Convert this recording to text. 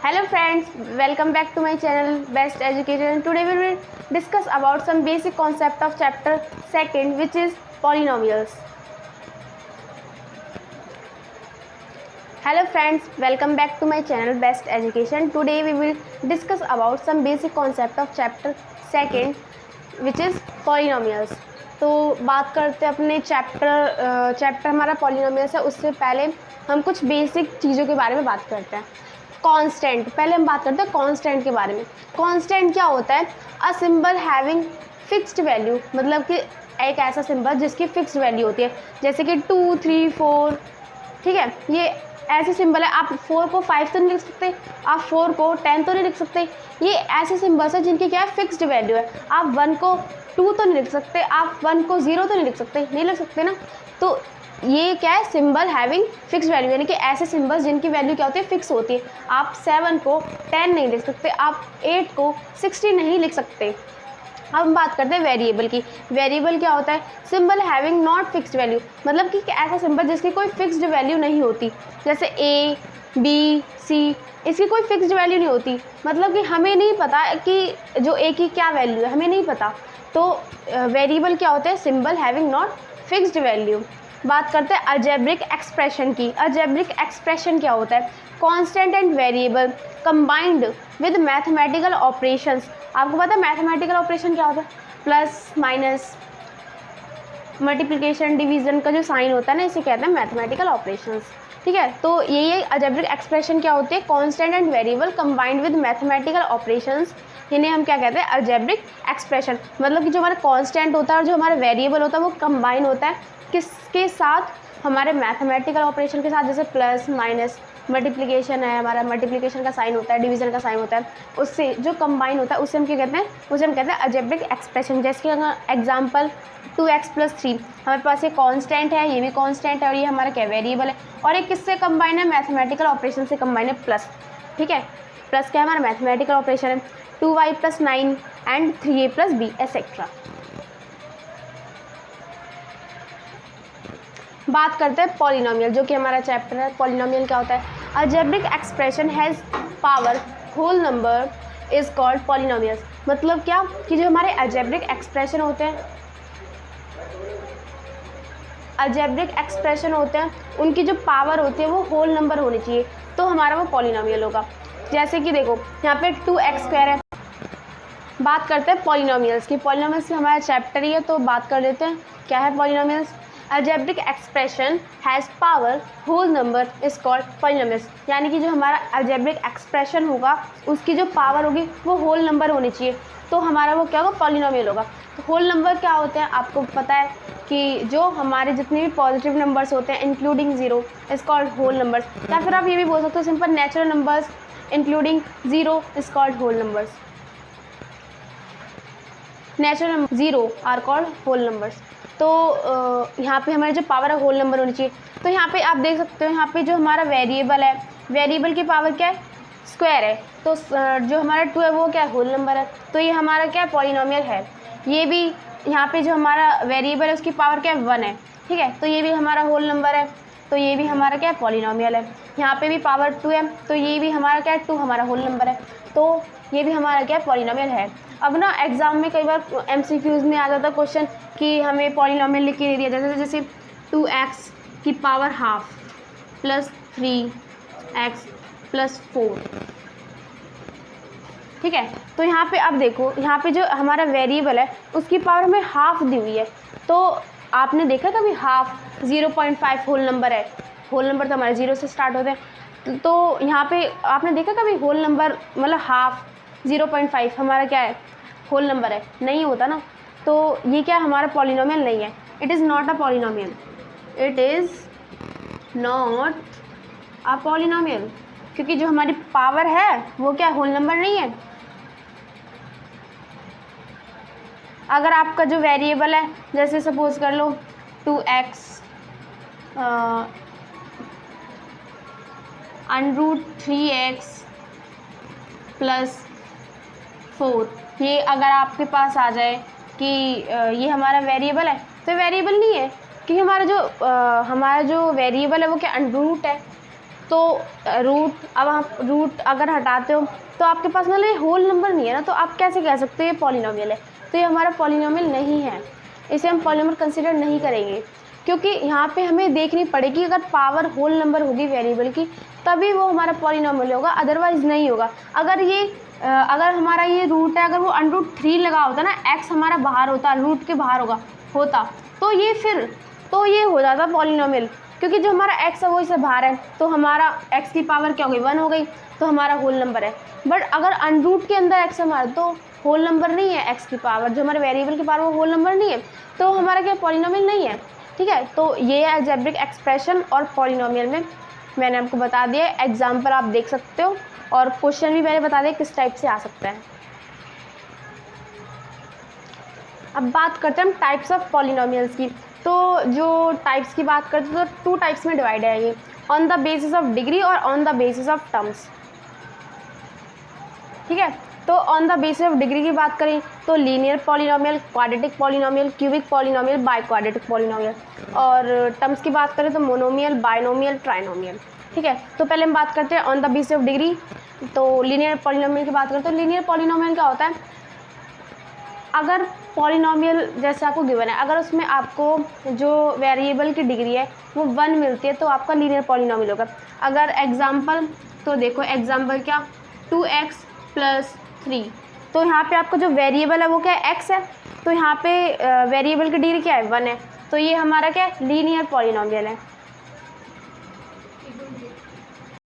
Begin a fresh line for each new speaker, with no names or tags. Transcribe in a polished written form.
Hello friends, welcome back to my channel Best Education. Today we will discuss about some basic concept of chapter 2 which is polynomials. Hello friends, welcome back to my channel Best Education. Today we will discuss about some basic concept of chapter 2 which is polynomials. तो बात करते हैं अपने chapter हमारा polynomials है। उससे पहले हम कुछ बेसिक चीज़ों के बारे में बात करते हैं। कांस्टेंट, पहले हम बात करते हैं कांस्टेंट के बारे में। कांस्टेंट क्या होता है? A symbol having fixed value, मतलब कि एक ऐसा सिंबल जिसकी फिक्स्ड वैल्यू होती है, जैसे कि 2, 3, 4। ठीक है, ये ऐसे सिंबल है। आप 4 को 5 तो नहीं लिख सकते, आप 4 को 10 तो नहीं लिख सकते। ये ऐसे सिंबल्स है जिनकी क्या है, फिक्स्ड वैल्यू है। आप 1 को 2 तो नहीं लिख सकते, आप 1 को 0 तो नहीं लिख सकते ना। तो ये क्या है, सिंबल हैविंग फिक्स वैल्यू, यानी कि ऐसे सिंबल्स जिनकी वैल्यू क्या होती है, फिक्स होती है। आप 7 को 10 नहीं लिख सकते, आप 8 को 60 नहीं लिख सकते। अब हम बात करते हैं वेरिएबल की। वेरिएबल क्या होता है? Symbol having not fixed value, मतलब कि ऐसा सिंबल जिसकी कोई फिक्स्ड वैल्यू नहीं होती, जैसे ए, बी, सी, इसकी कोई फिक्स्ड वैल्यू नहीं होती। मतलब कि हमें नहीं पता कि जो ए की क्या वैल्यू है, हमें नहीं पता। तो वेरिएबल क्या होता है? Symbol having not fixed value. बात करते हैं अलजेब्रिक एक्सप्रेशन की। अलजेब्रिक एक्सप्रेशन क्या होता है? Constant and variable combined with mathematical operations. आपको पता है मैथमेटिकल ऑपरेशन क्या होता है? प्लस, माइनस, मल्टीप्लिकेशन, डिवीजन का जो साइन होता है ना, इसे कहते हैं मैथमेटिकल ऑपरेशंस। ठीक है, तो यही अलजेब्रिक एक्सप्रेशन क्या होती है? Constant and variable combined with mathematical operations, इन्हें हम क्या कहते हैं? Algebraic expression. मतलब कि जो हमारा कांस्टेंट होता है और जो हमारा वेरिएबल होता है वो कंबाइन होता है किसके साथ? हमारे मैथमेटिकल ऑपरेशन के साथ, जैसे प्लस, माइनस, मल्टीप्लिकेशन है, हमारा मल्टीप्लिकेशन का साइन होता है, डिवीजन का साइन होता है, उससे जो कंबाइन होता है उसे हम क्या कहते हैं? उसे हम कहते हैं अलजेब्रिक एक्सप्रेशन। जैसे कि एग्जांपल 2x + 3, हमारे पास ये कांस्टेंट है, ये भी कांस्टेंट है और ये हमारा क्या, वेरिएबल है, और ये किससे कंबाइन है? मैथमेटिकल ऑपरेशन से कंबाइन है, प्लस। ठीक है, प्लस क्या है? हमारा मैथमेटिकल ऑपरेशन है। 2y + 9 and 3a + b etcetera. बात करते हैं पॉलिनोमियल, जो कि हमारा चैप्टर है। पॉलिनोमियल क्या होता है? Algebraic expression has power whole number is called polynomials. मतलब क्या कि जो हमारे अलजेब्रिक एक्सप्रेशन होते हैं, उनकी जो पावर होती है वो होल नंबर होनी चाहिए, तो हमारा वो पॉलिनोमियल होगा। जैसे कि देखो यहाँ पे 2x² है। बात करते हैं पॉलिनोमियल्स की। पॉलिनोमियल्स की हमारा चैप्टर ही है, तो बात कर लेते हैं क्या है polynomials. Algebraic expression has power whole number is called polynomials, यानी कि जो हमारा अलजेब्रिक एक्सप्रेशन होगा उसकी जो पावर होगी वो होल नंबर होनी चाहिए, तो हमारा वो क्या होगा? पॉलिनोमियल होगा। तो होल नंबर क्या होते हैं? आपको पता है कि जो हमारे जितने भी पॉजिटिव नंबर्स होते हैं including 0 is called whole numbers, या फिर आप ये भी बोल सकते हो simple natural numbers including 0 is called whole numbers. Natural number 0 are called whole numbers. तो यहाँ पे हमारी जो पावर है होल नंबर होनी चाहिए। तो यहाँ पे आप देख सकते हो, यहाँ पे जो हमारा वेरिएबल है, वेरिएबल की पावर क्या है? स्क्वायर है। तो जो हमारा 2 है वो क्या है? होल नंबर है। तो ये हमारा क्या है? पॉलिनोमियल है। ये भी यहाँ पे जो हमारा वेरिएबल है उसकी पावर क्या है? 1 है। ठीक है, तो ये भी हमारा होल नंबर है, तो ये भी हमारा क्या है? पॉलिनोमियल है। यहाँ पे भी पावर 2 है, तो ये भी हमारा क्या है? 2 हमारा होल नंबर है, तो ये भी हमारा क्या है? पॉलिनोमियल है। अब ना एग्जाम में कई बार MCQs में आ जाता क्वेश्चन कि हमें पॉलिनोमियल लिख के दे दिया, जैसे 2x की पावर हाफ + 3x + 4। ठीक है, तो यहाँ पे अब देखो, यहाँ पे जो हमारा वेरिएबल है उसकी पावर हमें हाफ दी हुई है। तो आपने देखा कभी हाफ? 0.5 होल नंबर है। होल नंबर तो हमारे 0 से स्टार्ट होते हैं। तो यहाँ पे आपने देखा कभी होल नंबर, मतलब हाफ 0.5 हमारा क्या है? होल नंबर है? नहीं होता ना। तो ये क्या हमारा पॉलिनोमियल नहीं है। It is not a polynomial, it is not a polynomial, क्योंकि जो हमारी पावर है वो क्या होल नंबर नहीं है। अगर आपका जो वेरिएबल है, जैसे सपोज कर लो 2x √3x + 4, ये अगर आपके पास आ जाए कि ये हमारा वेरिएबल है, तो वेरिएबल नहीं है, क्योंकि हमारा जो वेरिएबल है वो क्या? √, है। तो रूट, अब आप रूट अगर हटाते हो तो आपके पास मतलब ये होल नंबर नहीं है ना, तो आप कैसे कह सकते हो ये पॉलिनोमियल है। तो ये हमारा पॉलिनोमियल नहीं है, इसे हम पॉलिनोमियल कंसिडर नहीं करेंगे, क्योंकि यहाँ पे हमें देखनी पड़ेगी अगर पावर होल नंबर होगी वेरिएबल की तभी वो हमारा पॉलिनोमियल होगा, अदरवाइज नहीं होगा। अगर हमारा ये रूट है, अगर वो √3 लगा होता ना, x हमारा बाहर होता, रूट के बाहर होता तो ये हो जाता पॉलिनोमियल, क्योंकि जो हमारा x है वो इससे बाहर है, तो हमारा x की पावर क्या हो गई, 1 हो गई, तो हमारा होल नंबर है। बट अगर अनरूट के अंदर x हमारा तो होल नंबर नहीं है, x की पावर जो हमारे वेरिएबल की पावर वो होल नंबर नहीं है, तो हमारा क्या पॉलिनोमियल नहीं है। ठीक है, तो ये है अलजेब्रिक एक्सप्रेशन और पॉलिनोमियल में मैंने आपको बता दिया। एग्जाम्पल आप देख सकते हो और क्वेश्चन भी मैंने बता दिया किस टाइप से आ सकता है। अब बात करते हैं हम टाइप्स ऑफ पॉलिनोमियल्स की। तो जो टाइप्स की बात करते हैं तो 2 टाइप्स में डिवाइड है ये, on the basis of degree और on the basis of terms. ठीक है, तो on the basis of degree की बात करें तो linear polynomial, quadratic polynomial, cubic polynomial, biquadratic polynomial. और टर्म्स की बात करें तो मोनोमियल, बाइनोमियल, ट्राइनोमियल। ठीक है, तो पहले हम बात करते हैं on the basis of degree. तो लीनियर पॉलिनोमियल की बात करें तो लीनियर पॉलिनोमियल क्या होता है, अगर पॉलिनोमियल जैसे आपको गिवन है, अगर उसमें आपको जो वेरिएबल की डिग्री है वो 1 मिलती है तो आपका लीनियर पॉलिनोमियल होगा। अगर एग्जांपल तो देखो, एग्जांपल क्या, 2x + 3, तो यहाँ पे आपका जो वेरिएबल है वो क्या है, x है, तो यहाँ पे वेरिएबल की डिग्री क्या है, 1 है, तो ये हमारा क्या है, लीनियर पॉलिनोमियल है।